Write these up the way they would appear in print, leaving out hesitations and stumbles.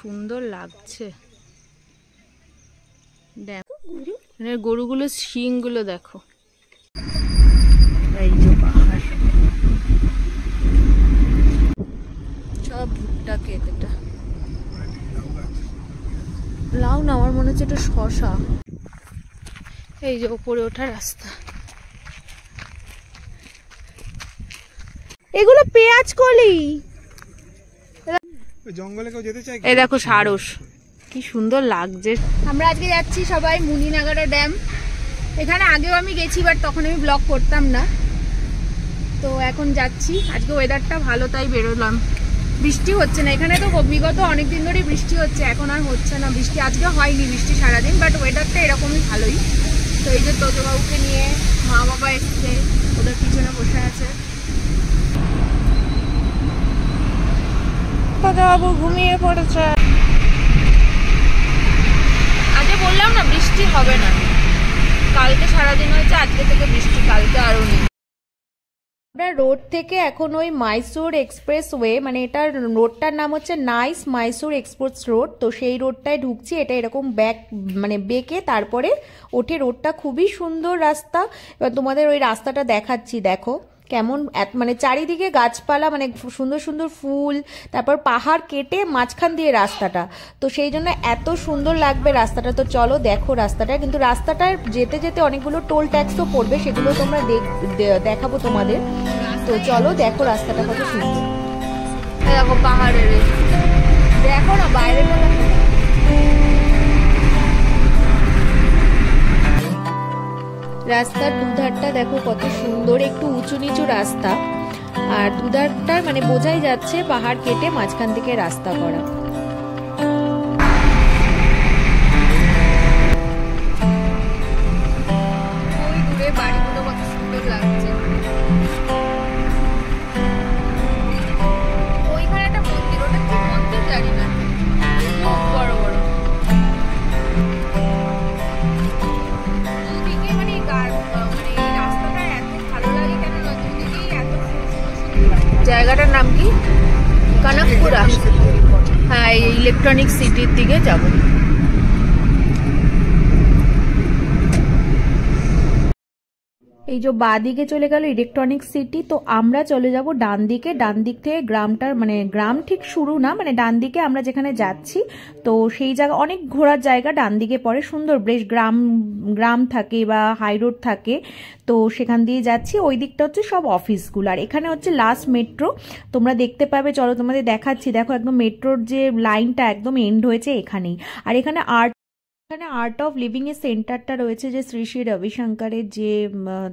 সুন্দর লাগছে। গরুগুলো শিংগুলো দেখো। এই যে পাহাড়, সব ভুট্টা ক্ষেত। এটা লাউ না, আমার মনে হচ্ছে এটা শশা। এই যে উপরে ওঠা রাস্তা, এগুলো পেঁয়াজ কলি। জঙ্গলে কেউ যেতে চায়? এই দেখো সারস, কি সুন্দর লাগছে। আমরা আজকে যাচ্ছি সবাই মুনিনাগারা ড্যাম। এখানে আগেও আমি গেছি, বাট তখন আমি ব্লগ করতাম না। তো এখন যাচ্ছি, আজকে ওয়েদারটা ভালো তাই বেরোলাম। বৃষ্টি হচ্ছে না এখানে, তো বিগত অনেকদিন ধরেই বৃষ্টি হচ্ছে, এখন আর হচ্ছে না বৃষ্টি। আজকে হয়নি বৃষ্টি সারাদিন, বাট ওয়েদারটা এরকমই ভালোই। তো এই যে তোজবাবুকে নিয়ে মা বাবা এসছে, ওদের পিছনে বসে আছে। তোজবাবু ঘুমিয়ে পড়েছে। আজকে বললাম না বৃষ্টি হবে না, কালকে সারাদিন হয়েছে, আজকে থেকে বৃষ্টি, কালকে আরো নেই। আমরা রোড থেকে এখন ওই মাইসোর এক্সপ্রেস ওয়ে, মানে এটার রোডটার নাম হচ্ছে নাইস মাইসোর এক্সপ্রেস রোড। তো সেই রোডটায় ঢুকছি। এটা এরকম মানে বেঁকে তারপরে ওঠে রোডটা, খুবই সুন্দর রাস্তা। এবার তোমাদের ওই রাস্তাটা দেখাচ্ছি, দেখো কেমন, মানে চারিদিকে গাছপালা, মানে সুন্দর সুন্দর ফুল, তারপর পাহাড় কেটে মাঝখান দিয়ে রাস্তাটা, তো সেই জন্য এত সুন্দর লাগবে রাস্তাটা। তো চলো দেখো রাস্তাটা। কিন্তু রাস্তাটায় যেতে যেতে অনেকগুলো টোল ট্যাক্সও পড়বে, সেগুলো তোমরা দেখাবো তোমাদের। তো চলো দেখো রাস্তাটা কত সুন্দর। দেখো পাহাড়ের, দেখো না বাইরে রাস্তার দুধারটা দেখো কত সুন্দর, একটু উঁচু নিচু রাস্তা, আর দুধারটা মানে বোঝাই যাচ্ছে পাহাড় কেটে মাঝখান থেকে রাস্তা করা। ওই দূরে বাড়িগুলো কত সুন্দর লাগছে। ওইখানে একটা মন্দির, ওটা কি মন্দির জানি না, খুব বড় বড়। জায়গাটার নাম কি? কানাকপুরা। হ্যাঁ, এই ইলেকট্রনিক সিটির দিকে যাব। এই যে বাঁ দিকে চলে গেল ইলেকট্রনিক সিটি, তো আমরা চলে যাব ডান দিকে। ডান দিক থেকে গ্রামটার, মানে গ্রাম ঠিক শুরু না, মানে ডান দিকে আমরা যেখানে যাচ্ছি, তো সেই জায়গা অনেক ঘোরার জায়গা ডান দিকে পড়ে, সুন্দর বেশ গ্রাম থাকে বা হাই রোড থাকে, তো সেখান দিয়ে যাচ্ছি। ওই দিকটা হচ্ছে সব অফিসগুলো, আর এখানে হচ্ছে লাস্ট মেট্রো, তোমরা দেখতে পাবে। চলো তোমাদের দেখাচ্ছি, দেখো একদম মেট্রোর যে লাইনটা একদম এন্ড হয়েছে এখানেই। আর এখানে আর্ট অফ লিভিং এর সেন্টারটা রয়েছে, যে শ্রী শ্রী রবিশঙ্করের যে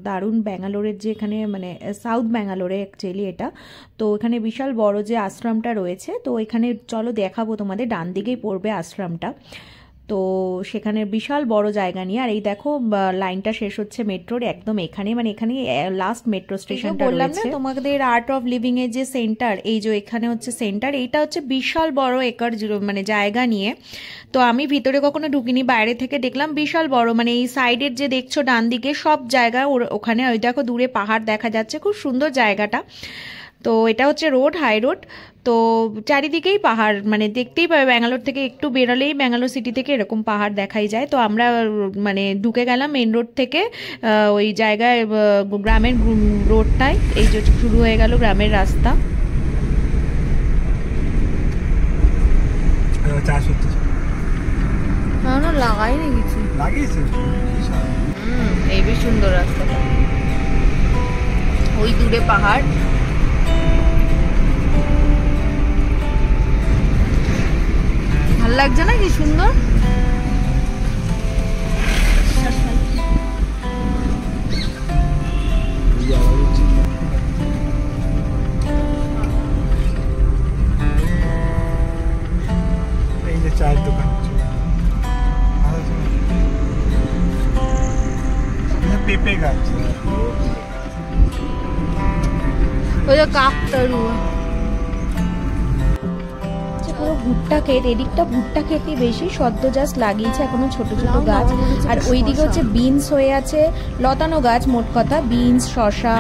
দারুণ ব্যাঙ্গালোরের, যে এখানে মানে সাউথ ব্যাঙ্গালোরে অ্যাকচুয়ালি এটা। তো এখানে বিশাল বড় যে আশ্রমটা রয়েছে, তো এখানে চলো দেখাবো তোমাদের, ডান দিকেই পড়বে আশ্রমটা। তো সেখানে বিশাল বড় জায়গা নিয়ে, আর এই দেখো লাইনটা শেষ হচ্ছে মেট্রোর একদম এখানে, মানে এখানে লাস্ট মেট্রো স্টেশনটা বললাম না তোমাদের। আর্ট অফ লিভিং এর যে সেন্টার, এই যে এখানে হচ্ছে সেন্টার, এইটা হচ্ছে বিশাল বড় একর মানে জায়গা নিয়ে। তো আমি ভিতরে কখনো ঢুকিনি, বাইরে থেকে দেখলাম বিশাল বড়, মানে এই সাইডের যে দেখছো ডান দিকে সব জায়গা ওখানে, ওই দেখো দূরে পাহাড় দেখা যাচ্ছে, খুব সুন্দর জায়গাটা। তো এটা হচ্ছে রোড, হাই রোড, তো চারিদিকেই পাহাড়, মানে দেখতেই পাবে ব্যাঙ্গালোর থেকে একটু বেরোলেই, ব্যাঙ্গালোর সিটি থেকে এরকম পাহাড় দেখাই যায়। তো আমরা মানে ঢুকে গেলাম মেন রোড থেকে ওই জায়গায়, গ্রামের রোডটায়, এই যে শুরু হয়ে গেল গ্রামের রাস্তা। না লাগাইনি কিছু, লাগিয়েছে। এই বেশ সুন্দর রাস্তাটা, ওই দূরে পাহাড়। ভাল লাগছে না, কি সুন্দর। এই যে চায়ের দোকান, পেঁপে গাছ, ওই যে কাকতাড়ুয়া, পুরো ভুট্টা ক্ষেত। এদিকটা ভুট্টা ক্ষেতই বেশি, সদ্য জাস্ট লাগিয়েছে এখনো ছোট ছোট গাছ। আর ওইদিকে হচ্ছে বিনস হয়ে আছে, লতানো গাছ, মোট কথা বিনস, শসা,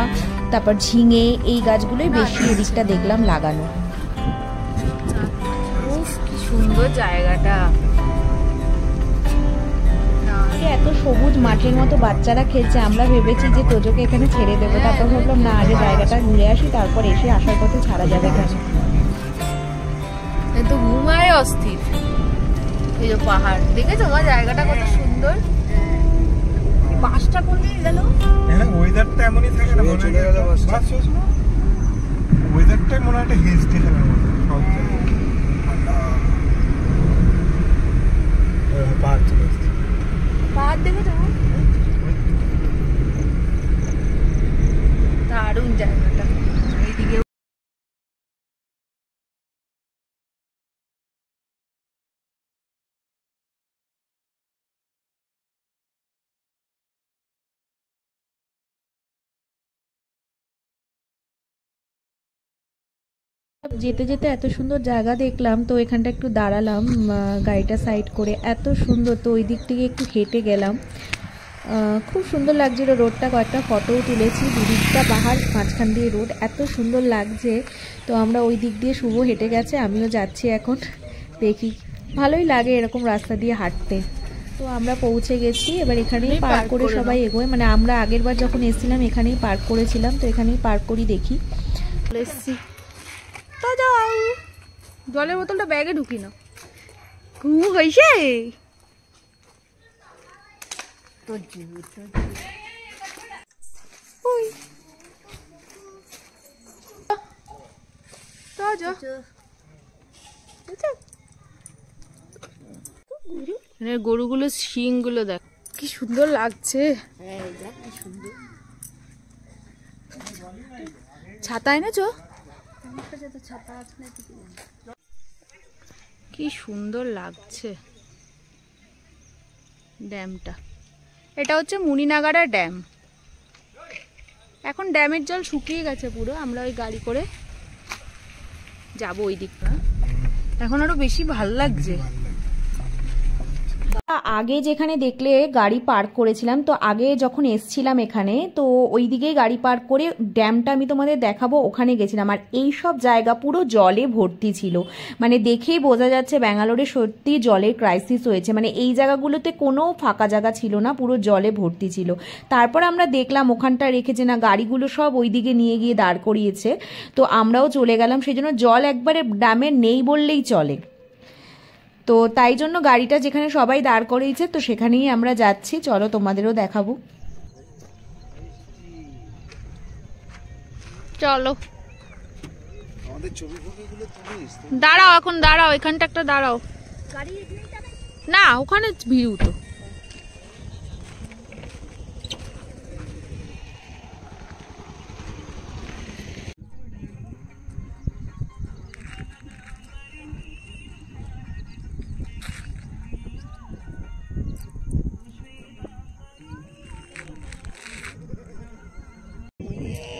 তারপর ঝিঙে, এই গাছগুলোই বেশি এদিকটা দেখলাম লাগানো। কি সুন্দর সুন্দর জায়গাটা। এত সবুজ মাঠের মতো বাচ্চারা খেলছে, আমরা ভেবেছি যে তোজোকে এখানে ছেড়ে দেবো, তারপর ভাবলাম না, আগে জায়গাটা ঘুরে আসি, তারপর এসে আসার পথে ছাড়া যাবে এখানে। তো ঘুমায় অস্থির। এই যে পাহাড় দেখেছো আমার জায়গাটা কত সুন্দর। বাসটা কোন দিকে গেল? ওয়েদারটা এমনই থাকে না, মনে হয় বাস চলছে না, ওয়েদারটাই মনে হয় একটা হিল স্টেশনের মতো। পাহাড় চলে আসছে, পাহাড় দেখেছো? দারুণ জায়গাটা। এইদিকে যেতে যেতে এত সুন্দর জায়গা দেখলাম, তো এখানটা একটু দাঁড়ালাম গাড়িটা সাইড করে। এত সুন্দর, তো ওই দিক থেকে একটু হেঁটে গেলাম। খুব সুন্দর লাগছিল রোডটা, কয়েকটা ফটোও তুলেছি। দুদিকটা পাহাড়, মাঝখান দিয়ে রোড, এত সুন্দর লাগছে। তো আমরা ওই দিক দিয়ে শুভ হেঁটে গেছে, আমিও যাচ্ছি এখন। দেখি, ভালোই লাগে এরকম রাস্তা দিয়ে হাঁটতে। তো আমরা পৌঁছে গেছি, এবার এখানেই পার্ক করে সবাই এগোয়। মানে আমরা আগের বার যখন এসেছিলাম এখানেই পার্ক করেছিলাম, তো এখানেই পার্ক করি। দেখি, জলের বোতলটা ব্যাগে ঢুকি না। ঘুম হয়েছে গরুগুলো শিং গুলো দেখ কি সুন্দর লাগছে। ছাতা এনেছো? কি সুন্দর লাগছে ড্যামটা। এটা হচ্ছে মুনিনাগাড়া ড্যাম। এখন ড্যামের জল শুকিয়ে গেছে পুরো। আমরা ওই গাড়ি করে যাবো ওই দিকটা, এখন আরো বেশি ভাল লাগছে। আগে যেখানে দেখলে গাড়ি পার্ক করেছিলাম, তো আগে যখন এসছিলাম এখানে, তো ওই দিকেই গাড়ি পার্ক করে ড্যামটা আমি তোমাদের দেখাবো, ওখানে গেছিলাম। আর এই সব জায়গা পুরো জলে ভর্তি ছিল, মানে দেখেই বোঝা যাচ্ছে ব্যাঙ্গালোরে সত্যি জলের ক্রাইসিস হয়েছে। মানে এই জায়গাগুলোতে কোনো ফাঁকা জায়গা ছিল না, পুরো জলে ভর্তি ছিল। তারপর আমরা দেখলাম ওখানটা রেখেছে না, গাড়িগুলো সব ওই দিকে নিয়ে গিয়ে দাঁড় করিয়েছে, তো আমরাও চলে গেলাম। সেই জন্য জল একবারে ড্যামে নেই বললেই চলে। তো তাই জন্য গাড়িটা যেখানে সবাই দাঁড় করিয়েছে, তো সেখানেই আমরা যাচ্ছি। চলো তোমাদেরও দেখাবো। চলো দাঁড়াও, এখন দাঁড়াও, এখানটা একটা দাঁড়াও না, ওখানে ভিড় তো।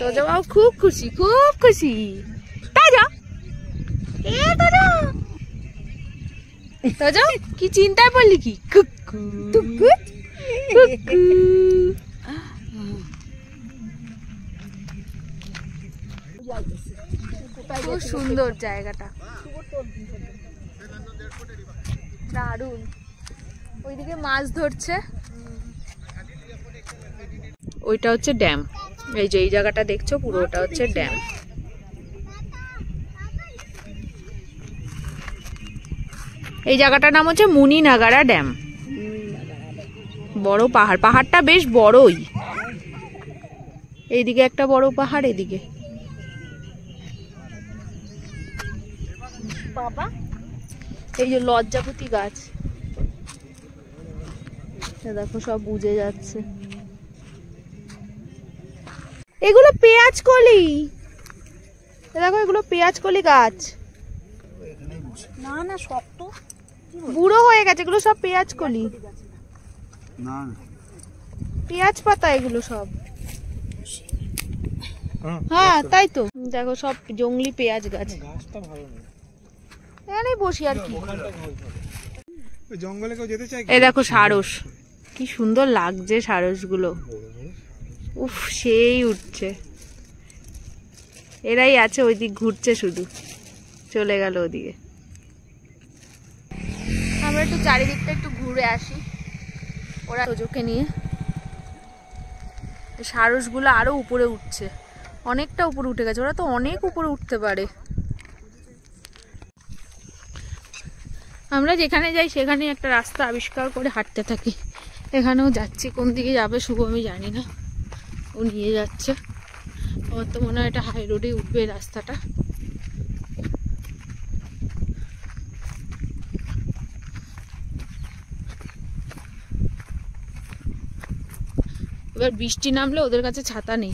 তো যাও, খুব খুশি, খুব খুশি। কি চিন্তায় পড়লি কি? খুব সুন্দর জায়গাটা, দারুণ। ওইদিকে মাছ ধরছে। ওইটা হচ্ছে ড্যাম। এই যে এই জায়গাটা দেখছো পুরো, ওটা হচ্ছে ড্যাম। এই জায়গাটার নাম হচ্ছে মুনিনাগাড়া ড্যাম। বড় পাহাড়, পাহাড়টা বেশ বড়ই। এইদিকে একটা বড় পাহাড়, এদিকে বাবা এই যে লজ্জাপতি গাছ, দেখো সব বুঝে যাচ্ছে। এগুলো পেঁয়াজ কলি, দেখো এগুলো পেঁয়াজ কলি গাছ। না না, শক্ত, বুড়ো হয়ে গেছে এগুলো সব পেঁয়াজ কলি, পেঁয়াজ পাতা এগুলো সব। হ্যাঁ তাই তো, দেখো সব জংলি পেঁয়াজ গাছ। এখানেই বসি আর কি। জঙ্গলে কেউ যেতে চায়? এই দেখো সারস, কি সুন্দর লাগছে সারস গুলো। উফ, সেই উঠছে। এরাই আছে, ওই দিক ঘুরছে শুধু, চলে গেল ওদিকে। আমরা একটু চারিদিকটা একটু ঘুরে আসি ওরা তোজোকে নিয়ে। সারসগুলো আরো উপরে উঠছে, অনেকটা উপরে উঠে গেছে, ওরা তো অনেক উপরে উঠতে পারে। আমরা যেখানে যাই সেখানে একটা রাস্তা আবিষ্কার করে হাঁটতে থাকি। এখানেও যাচ্ছি, কোন দিকে যাবে শুভ আমি জানি না, ও নিয়ে যাচ্ছে। আমার তো মনে হয় এটা হাই রোডে উঠবে রাস্তাটা। এবার বৃষ্টি নামলে ওদের কাছে ছাতা নেই।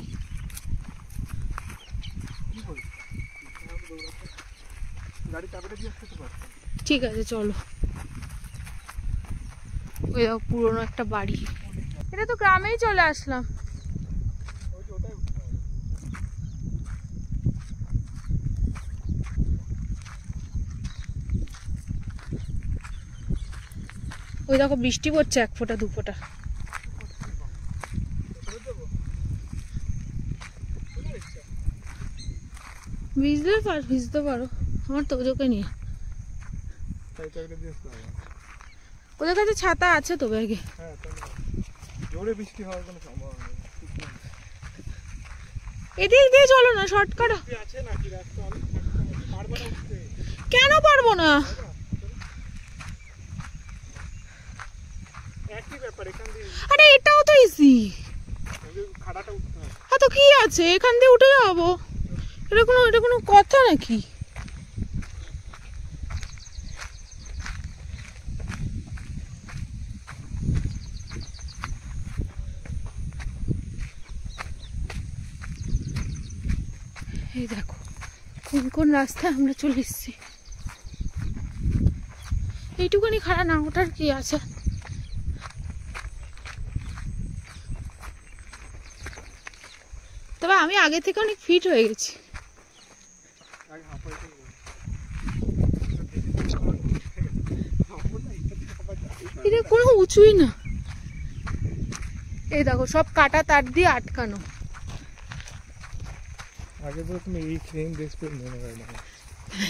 ঠিক আছে চলো। ওই পুরোনো একটা বাড়ি, এটা তো গ্রামেই চলে আসলাম। ওই দেখো বৃষ্টি পড়ছে, 1 ফোঁটা 2 ফোঁটা। ভিজতে পারো আমার তোজোকে নিয়ে। ওদের কাছে ছাতা আছে তো ব্যাগে। এদিক দিয়ে চলো না, শর্টকাট। কেন পারবো না? আরে এটাও তো ইজি। হ্যাঁ তো কি আছে, এখান দিয়ে উঠে যাবো। এটা কোনো কথা নাকি? এই দেখো কোন কোন রাস্তায় আমরা চলে এসেছি। এইটুকুনি খাড়া না ওঠার কি আছে? তবে আমি আগে থেকে অনেক ফিট হয়ে গেছি। এটা কোনো উঁচুই না। এই দেখো সব কাটা তার দিয়ে আটকানো।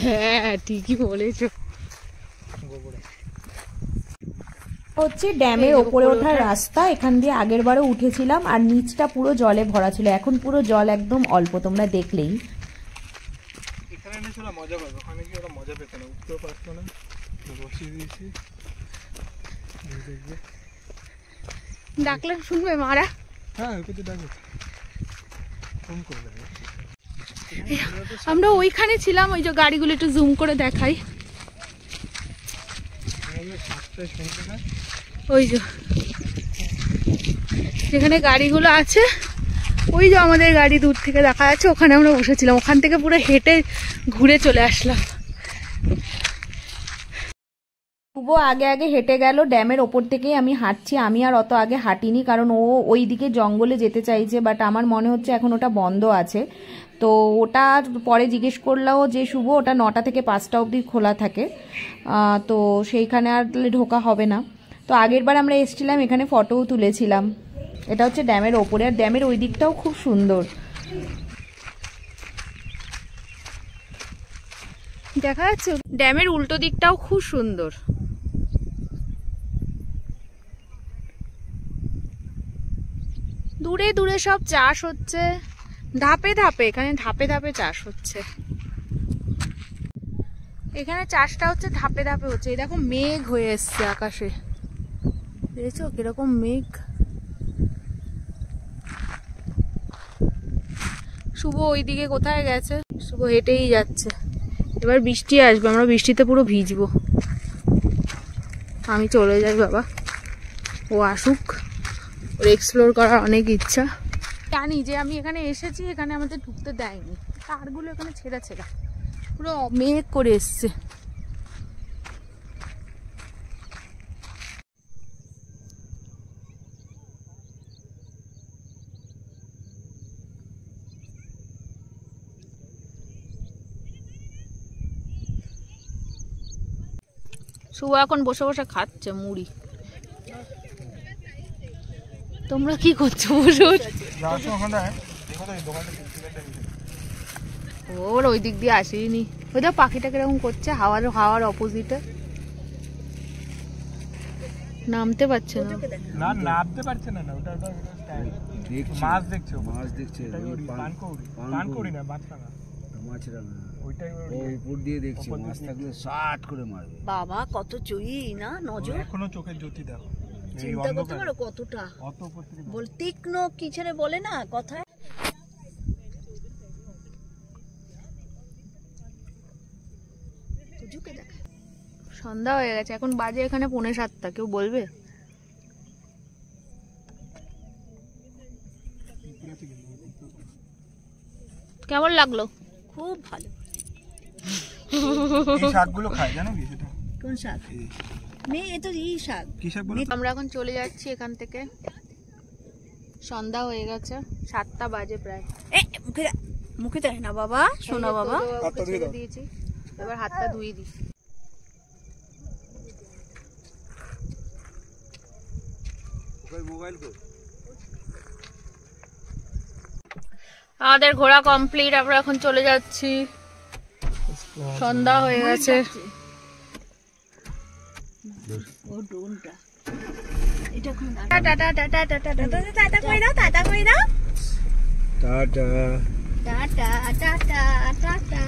হ্যাঁ ঠিকই বলেছো। হচ্ছে ড্যামের ওপরে ওঠার রাস্তা, এখান দিয়ে আগের বারও উঠেছিলাম আর নিচটা পুরো জলে ভরা ছিল, এখন পুরো জল একদম অল্প, তোমরা দেখলেই। এখানে এসে ওরা মজা পাবে, ওখানে গিয়ে ওরা মজা পেত না, উঠতেও পারতো না। বসিয়ে দিয়েছি, ডাকলে শুনবে মারা? হ্যাঁ ওকে তো ডাকবে, ফোন করবে। আমরা ওইখানে ছিলাম, ওই যে গাড়িগুলো একটু জুম করে দেখাই। ওই যে যেখানে গাড়িগুলো আছে, ওই যে আমাদের গাড়ি দূর থেকে দেখা যাচ্ছে, ওখানে আমরা বসেছিলাম। ওখান থেকে পুরো হেঁটে ঘুরে চলে আসলাম। শুভ আগে আগে হেঁটে গেল, ড্যামের ওপর থেকেই আমি হাঁটছি। আমি আর অত আগে হাঁটিনি, কারণ ও ওই দিকে জঙ্গলে যেতে চাইছে, বাট আমার মনে হচ্ছে এখন ওটা বন্ধ আছে। তো ওটা পরে জিজ্ঞেস করলেও যে শুভ ওটা 9টা থেকে 5টা অবধি খোলা থাকে, তো সেইখানে আর ঢোকা হবে না। তো আগের বার আমরা এসেছিলাম, এখানে ফটোও তুলেছিলাম। এটা হচ্ছে ড্যামের ওপরে, আর ড্যামের ওই দিকটাও খুব সুন্দর। দেখা যাচ্ছে ড্যামের উল্টো দিকটাও খুব সুন্দর। দূরে দূরে সব চাষ হচ্ছে, ধাপে ধাপে, এখানে ধাপে ধাপে চাষ হচ্ছে। এখানে চাষটা হচ্ছে ধাপে ধাপে হচ্ছে। এই দেখো মেঘ হয়ে এসছে আকাশে, দেখেছো কিরকম মেঘ। শুভ ওইদিকে কোথায় গেছে? শুভ হেঁটেই যাচ্ছে। এবার বৃষ্টি আসবে, আমরা বৃষ্টিতে পুরো ভিজবো। আমি চলে যাই বাবা, ও আসুক, ওর এক্সপ্লোর করার অনেক ইচ্ছা। জানি যে আমি এখানে এসেছি, এখানে আমাদের ঢুকতে দেয়নি, তারগুলো এখানে ছেঁড়া ছেঁড়া, পুরো মেঘ করে এসছে। শুভ এখন বসে বসে খাচ্ছে মুড়ি। তোমরা কি করছো? ওর ওই দিক দিয়ে আসেনি। ওই দেখো পাখিটা কিরকম করছে হাওয়ার অপোজিটে। নামতে পারছে না, না নামতে পারছে না, ওটা মাছ দেখছো, মাছ দেখছে, পানকৌড়ি না, বাঁচরাঙা, মাছরাঙা ওইটাই ও উপর দিয়ে দেখছে, মাছ থাকলে শার্ট করে মারবে। বাবা কত চুই না নজর, এখনো চোখের জ্যোতি দেখো, চিন্তা করতে পারো কতটা অত উপর থেকে বল তীক্ষ্ণ কি ছেড়ে বলে না কথায়। সন্ধ্যা হয়ে গেছে, এখন বাজে এখানে 6:45, কেউ বলবে? কেমন লাগলো? খুব ভালো। এই শাকগুলো খায় জানো কি সেটা? কোন শাক? মেয়ে এ তো ই শাক। কি শাক বলো? আমরা এখন চলে যাচ্ছি এখান থেকে, সন্ধ্যা হয়ে গেছে, 7টা বাজে প্রায়। মুখে দেয় না বাবা, শোনা বাবা। হাতটা ধুয়ে দাও। দিয়েছি, এবার হাতটা ধুয়ে দিই। আমাদের ঘোরা কমপ্লিট, আমরা এখন চলে যাচ্ছি, সন্ধ্যা হয়ে গেছে। ও ডোনটা এটা কোন tata tata tata tata tata কই দাও, টাটা কই দাও, টাটা টাটা টাটা টাটা।